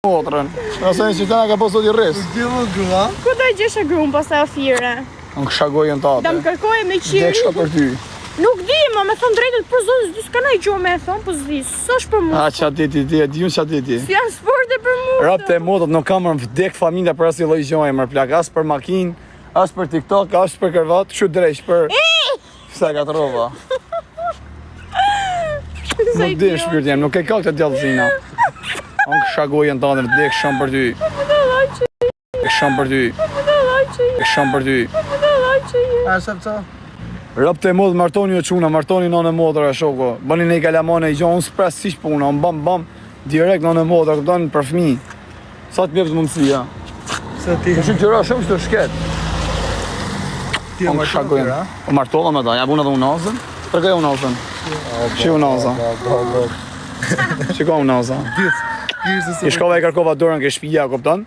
motrën. Nëse në qytena ka posot i rris. Ku do gjesh e gruan pastaj ofire? Unë këshagojën tate. Da më kërkoj me qiri. Dekshka për ty. Nuk di, me thonë drejtët për zonë, s'di s'ka nëj gjo me thonë, po s'di, s'osh për mu. A, qa ti, di unë qa ti. Si janë sporte për mu. Rapte e motot nuk kam më vdek familja për asë i lojgjojë mërë plak. As për makinë, as për TikTok, as për kërvat, këshu drejsh për... Sa ka të rova. Nuk di shpirt jem, nuk e ka këtë djallëzina. Unë këshagojën të adhe vdek shumë për ty. Shumë për ty. Shumë për ty. A, shëpë Rapte e modë martoni o quna, martoni në modra shoko. Bëni ne i kalamane i gjonë, unë s'pres si shpuna, unë bam, direkt në modra, këtonë për fmi. Sa të mjepës mundësia? Se ti... Kështu gjëra shumë që të shket. Ti e martoni, a? O martolla me ta, ja buna dhe unazën. Tërkaj unazën. Shi unaza. Shiko unaza. I shkova e kërkova dorën ke shpija, kupton?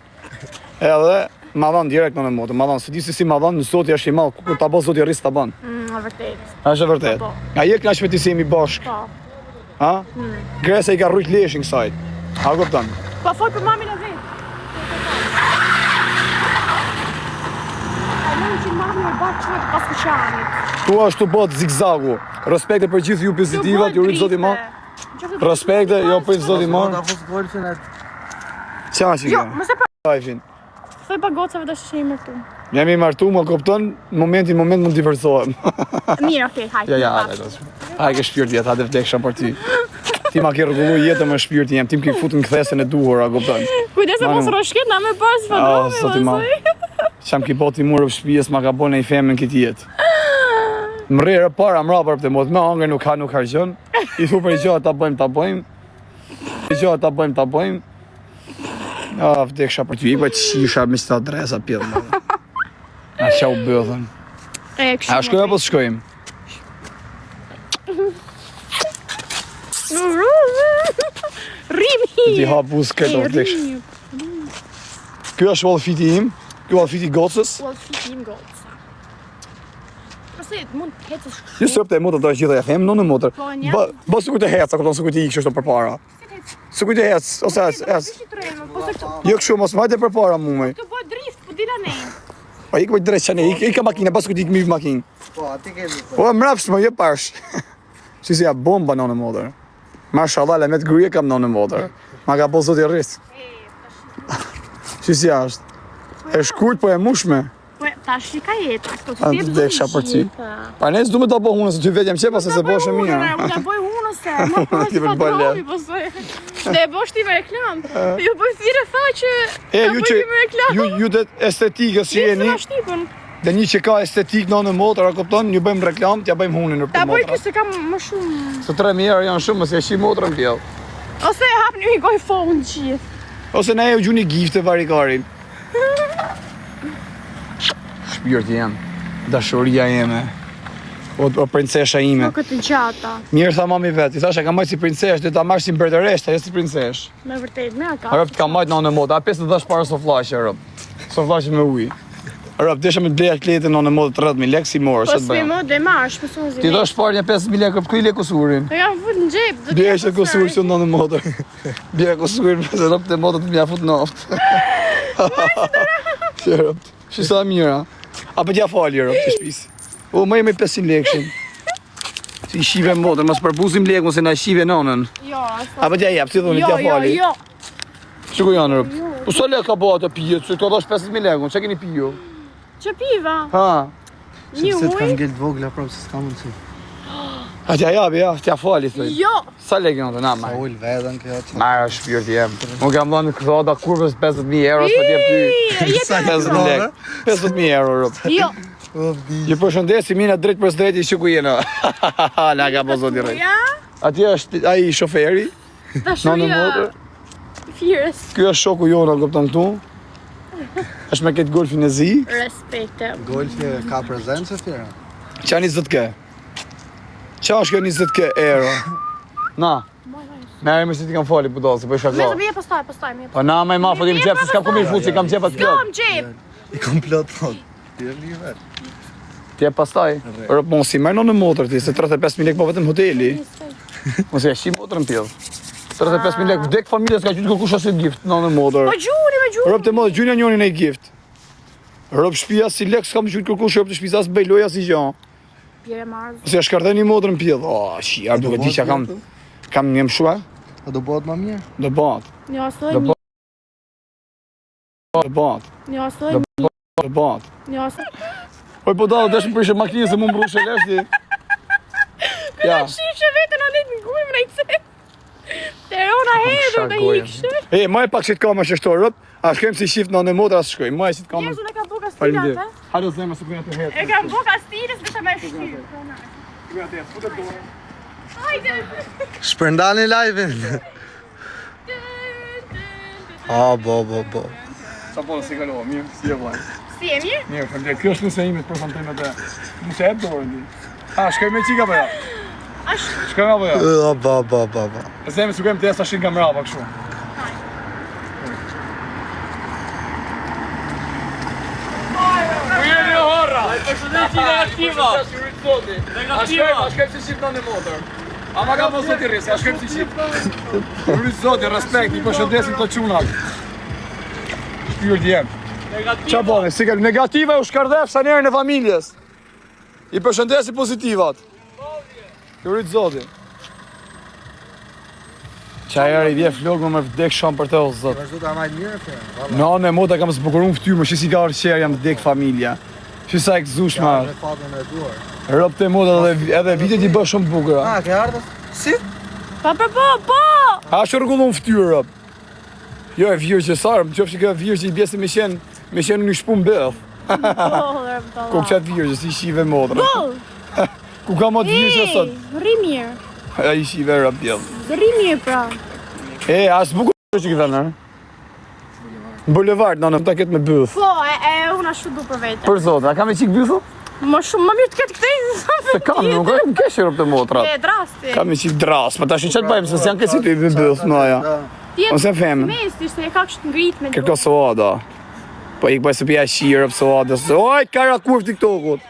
Edhe ma dhanë direkt në modë, ma dhanë, se di si ma dhanë, në zoti është i malë, kur ta bo zoti rrisë ta banë. Vërtet. A është e vërtet? A je knaq me ti si jemi bashkë? Po. Ha? Gresa i ka rrujt leshin kësajt. A kupton? Po fol për mamin e vetë. A në që mamin e bërë qëtë pas këqanit. Tu ashtu bot zigzagu. Respekte për gjithë ju pozitivat, ju rritë zoti ma. Respekte, jo për zoti ma. Qa që Jo, ke? mëse për... Ajfin. Thoj pa gocave dhe që i mërtu. Jemi martu, më kupton, moment mund diversohem. Mirë, okej, hajtë. Ja, hajtë ke shpirti jetë, hajtë vdekësha për ty. Ti ma ke rregullu jetën me shpirti jem, ti më ke futën kthesën e duhur, a kupton? Kujdese mos roshket, na me pas Oh, fadrove, sot i ma. Qam ki boti murë për shpijes, ma ka bone i femën këtë jetë. Më rrë para, më rapër për të mot, me angër nuk hargjën. I thu për i gjohet ta bëjmë. I gjohet ta bëjmë. A, vdekësha për ty, i bëjt qisha me qëta dresa pjellë më. A qa u bëthën. A shkoj apo s'shkojmë? Rimi! Ti hap usë këtë o vdekshë. Kjo është wallfiti im, kjo wallfiti gocës. Wallfiti im gocës. Përse mund të hecës shumë. Ju sërpte e motër do është gjitha e them, në motër. Po, një. Ba së kujtë heca, këton së kujtë i kështë për para. Së kujtë hec, ose hec. Jo kështu, mos majte për para mu me. Të bëj drift, po dila ne. Pa i këpëj drejt që ne, i ka makina, pas kujtë i këmi makinë. Po, ati ke di. Po, mrapsht më, jo parsh. Që si ja bomba në motër. Mashallah, le me të gruje kam në motër. Ma ka po zoti rrisë. Që si ashtë. E shkurt, po e mushme. Po, tash i ka jetë, këto A të deksha për ty. Pa ne s'du me ta bo hunës, se ty vetjem qepa se bosh e mija. Unë ta boj hunës se, më përës Ti për të bëjë fatrovi, po dhe e bosh ti me reklam. Ju bëj thire tha që E, ta bëj ti me reklam. ju të estetikës që jeni, Ti shtipën. dhe një që ka estetik në motër, a kupton, ju bëjmë reklam, t'ja bëjmë hunën në Ta për bëj motra. kjo se kam më shumë. Se 3.000 euro janë shumë, mëse e shi motrën pjellë. Ose e hap një goj phone gjithë. Ose ne e u gjuni gifte varikarin. Shpirti jem, dashuria jeme, o princesha ime. Po këtë gjata. Mirë tha mami vetë, i thashe ka majtë si princesh, dhe ta marrë si mbretëresht, ajo si princesh. Me vërtet, me aka. Rëp t'ka majtë në modë, a 50 dhash para soflaqe, rëp. Soflaqe me uj. Rëp, desha me t'bleja kletin në modë 30.000 lekë si morë, Po që të s'me bëjmë. më dhe marsh, më sonë Ti do shpar një 50.000 lekë, këj le kusurin. E kam fut në gjep, do Bje që kusur që në modë. Bje kusurin, se rëp të modë të mja fut naftë. Që rëp, shisa mira. Apo t'ja fali rëp të shpisë. O, më jemi 500 lekëshin. Si shive modër, mos përbuzim lekë, mos e na shive nonën. Jo, Apo t'ja jep, si dhoni, t'ja fali. Jo. Që ku janë rëp? Po sa lekë ka bëha të pijet, që t'o dash 50.000 lekë, që keni piju? Që piva? Ha? Një Se t'kam uj? ngell të vogla prapë se s'kam mundësi. A t'ja jabi, ja, t'ja fali, thëj. Jo. Sa lekë janë të na, Sa ma? ull vedën kjo që... Mara shpirti jem. Unë kam dhënë këthada kurvës 50.000 euro, s'po t'jep ty. Sa 50.000 lekë. 50.000 euro rëp. Jo. Ju përshëndesi mina drejt për drejti që ku jena. La ka po zoti rrej. Ja? Ati është ai shoferi, në Dashuria motër. Fires. Ky është shoku jona, kupton këtu. Është me këtë golfin e zi. Respekte. Golfi ka prezencë tjera. Qa 20k? Qa është kjo 20k euro? Na, merë me si ti kam fali budal, se po isha Me ka. të bje pastaj, me. Po na me ma fotim gjep, se s'kam komi fuci, kam gjepat Jo, plot. më gjep. I kom plot thot. Ti e liver. Tje pastaj, rëp mos si merë në motër ti, se 35.000 lekë po vetëm hoteli. Mos e shi motrën pjellë. 35.000 lekë, vdek familja s'ka qytë kërkush asë gift, në modër. Po gjuri, me gjuri. Rob të modë, gjynja njoni në i gift. Rob shpia si lekë s'kam qytë kërkush, rob të shpisa s'bej loja si gjan. Pjere marrë. Se shkardhe një modër në pjedh. O, shia, duke di që kam një më shua. A do bëhet më mirë? Do bat. Një asoj Do një. bat. Një asoj një. Do bat. Një asoj. Oj, po da, desh më prishe makinë se mu më brushe leshti. Ja. Shishe vetën a letë në gujmë në i cep. Të rona hedru dhe ikshë. E, ma e pak që t'kama që shto rëp, a shkojmë si shift në anë motra së shkojmë, ma e si t'kama. Jezu në kam boka stilat, Faleminderit. e? Hajde zemë, se këna të hetë. E kam boka stilës dhe shë me shqyrë. Këna të hetë, futet dorë. Hajde! Shpërndani live-in. Bo. Sa po, si kalova, mirë, si e vlaj. Si e mirë? Mirë, faleminderit. Kjo është nëse imit për fantojme të... Nëse e dorën di. A, shkojmë me qika për ja? Shkojmë apo ja? Bo. Zemë, se kujmë të jesë ashin nga mrapa, kështu. Ujeni o horra! Përshëndetje negativa. A shkojmë si shqip në motor. A ma ka po zoti rrisi, a shkojmë si shqip. Rrisi zoti, respekt, i përshëndesim të qunat. Shpyrë t'jem. Qa bone, si kelë, negativa u shkardef sa njerën e familjes. I përshëndesi pozitivat. Rrisi zoti. Qa erë i vje flok më vdek shumë për te o zot. Vazhdo ta majt mirë fjalën. Në anë e mota kam zbukurun ftyrë, më shi si ka arqerë jam vdek familja. Shi sa e këzushma. Me fatën e duar. Rëp të mota edhe vitet i bë shumë bukura. Ah, ke ardhur? Si? Po! A shërgullon ftyrë rëp. Jo e virgjësar, më qofë që ka virgjë i bjesë me qenë një shpun bëth. Ku qatë virgjë, si shive modrë. Ku ka mod virgjë sot? Rri mirë. A i shive rëp bjellë. Rri mirë pra. E, as bukur që këtë në? Boulevard, në ta ketë me bëth. Po, unë ashtu du për vete. Për zotë, a ka me qikë bëthu? Më shumë, më mirë të ketë këtej. Se kam, nuk e më keshë rëp të motrat. E, drasti. Ka me qikë dras, pa ta shi qëtë bajmë, se s'janë kësi të i bëth në aja. Ose femë. Mes, ishte e ka kështë ngrit me Kërko soada. Po i këpaj se pja shirë për soada. Oj, kara kur TikTokut.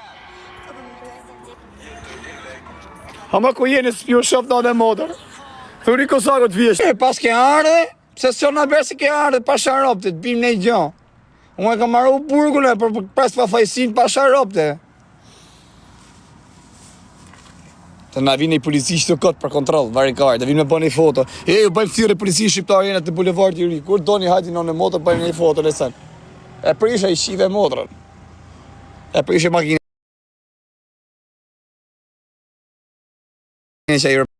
Hama ku jeni s'pjo shof në anë e modër. Thuri kosakot vjesh. E, pas ke ardhe, se s'o në berë si ke ardhe, pa sharopte, të bim në i gjo. Unë e kam marru burgun e për pres pa fajsin pa sharopte. Të na vinë i polici që të kotë për kontrol, varikar, të vinë me bënë i foto. E, ju bëjmë thyrë i polici shqiptarë jenë të bulevard i ri. Kur doni hajti në motor, bëjmë një foto, lesen. E prisha i shive motrën. E prisha makinë. Që i